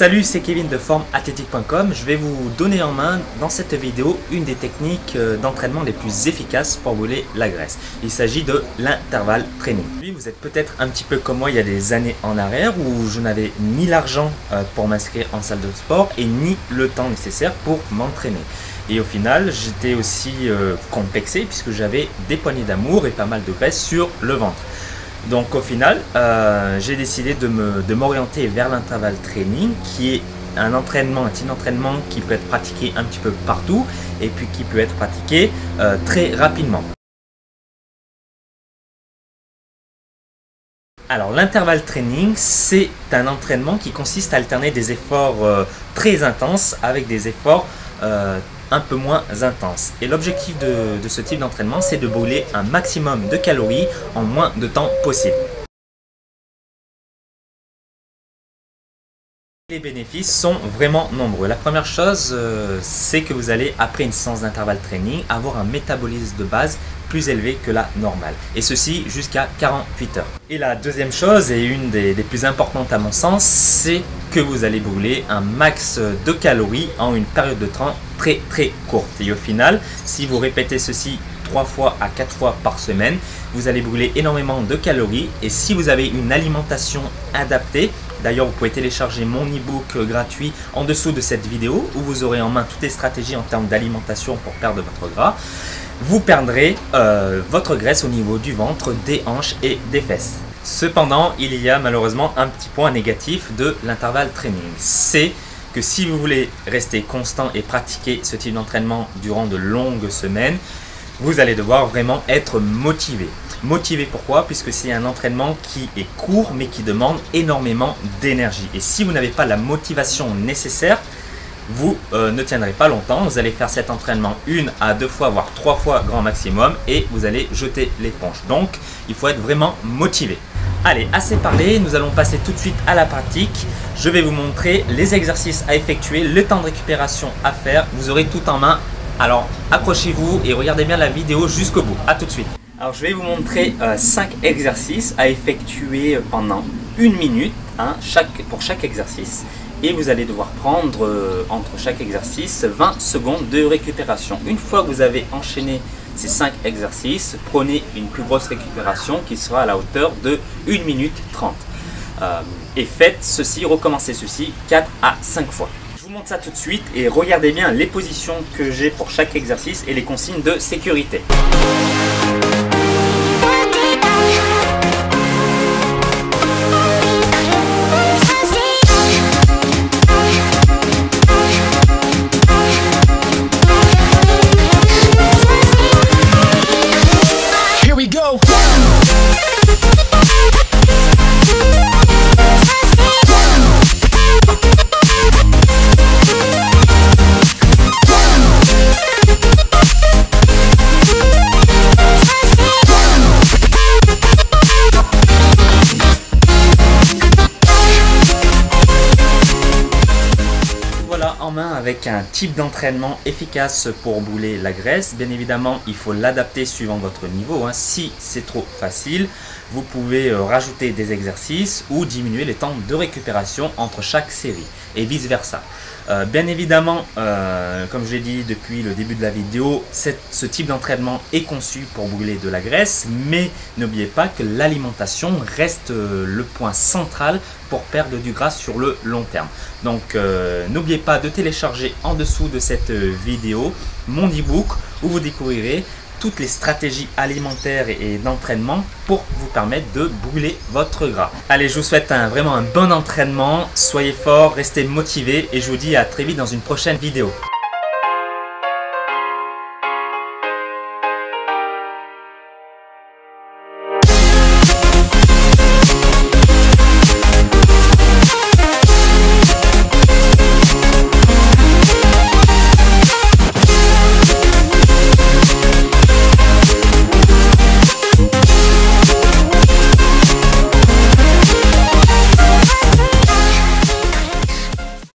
Salut, c'est Kevin de formeathlétique.com. Je vais vous donner en main dans cette vidéo une des techniques d'entraînement les plus efficaces pour brûler la graisse. Il s'agit de l'intervalle training. Vous êtes peut-être un petit peu comme moi il y a des années en arrière où je n'avais ni l'argent pour m'inscrire en salle de sport et ni le temps nécessaire pour m'entraîner. Et au final, j'étais aussi complexé puisque j'avais des poignées d'amour et pas mal de graisse sur le ventre. Donc au final, j'ai décidé de m'orienter vers l'intervalle training qui est un type d'entraînement qui peut être pratiqué un petit peu partout et puis qui peut être pratiqué très rapidement. Alors l'intervalle training, c'est un entraînement qui consiste à alterner des efforts très intenses avec des efforts un peu moins intenses. Et l'objectif de ce type d'entraînement, c'est de brûler un maximum de calories en moins de temps possible. Les bénéfices sont vraiment nombreux. La première chose, c'est que vous allez, après une séance d'intervalle training, avoir un métabolisme de base plus élevé que la normale. Et ceci jusqu'à 48 heures. Et la deuxième chose, et une des plus importantes à mon sens, c'est que vous allez brûler un max de calories en une période de temps très courte. Et au final, si vous répétez ceci 3 fois à 4 fois par semaine, vous allez brûler énormément de calories. Et si vous avez une alimentation adaptée, d'ailleurs vous pouvez télécharger mon e-book gratuit en dessous de cette vidéo où vous aurez en main toutes les stratégies en termes d'alimentation pour perdre votre gras, vous perdrez votre graisse au niveau du ventre, des hanches et des fesses. Cependant, il y a malheureusement un petit point négatif de l'intervalle training. C'est que si vous voulez rester constant et pratiquer ce type d'entraînement durant de longues semaines, vous allez devoir vraiment être motivé. Motivé pourquoi? Puisque c'est un entraînement qui est court mais qui demande énormément d'énergie. Et si vous n'avez pas la motivation nécessaire, vous ne tiendrez pas longtemps. Vous allez faire cet entraînement 1 à 2 fois, voire 3 fois grand maximum et vous allez jeter l'éponge. Donc, il faut être vraiment motivé. Allez, assez parlé, nous allons passer tout de suite à la pratique. Je vais vous montrer les exercices à effectuer, le temps de récupération à faire. Vous aurez tout en main. Alors, accrochez-vous et regardez bien la vidéo jusqu'au bout. A tout de suite. Alors, je vais vous montrer 5 exercices à effectuer pendant 1 minute pour chaque exercice. Et vous allez devoir prendre entre chaque exercice 20 secondes de récupération. Une fois que vous avez enchaîné ces 5 exercices, prenez une plus grosse récupération qui sera à la hauteur de 1 minute 30. Et faites ceci, recommencez ceci 4 à 5 fois. Je vous montre ça tout de suite et regardez bien les positions que j'ai pour chaque exercice et les consignes de sécurité. En main avec un type d'entraînement efficace pour brûler la graisse. Bien évidemment, il faut l'adapter suivant votre niveau. Si c'est trop facile, vous pouvez rajouter des exercices ou diminuer les temps de récupération entre chaque série et vice versa. Bien évidemment, comme je l'ai dit depuis le début de la vidéo, ce type d'entraînement est conçu pour brûler de la graisse, mais n'oubliez pas que l'alimentation reste le point central pour perdre du gras sur le long terme. Donc n'oubliez pas de télécharger en dessous de cette vidéo mon e-book où vous découvrirez toutes les stratégies alimentaires et d'entraînement pour vous permettre de brûler votre gras. Allez, je vous souhaite vraiment un bon entraînement, soyez forts, restez motivés et je vous dis à très vite dans une prochaine vidéo.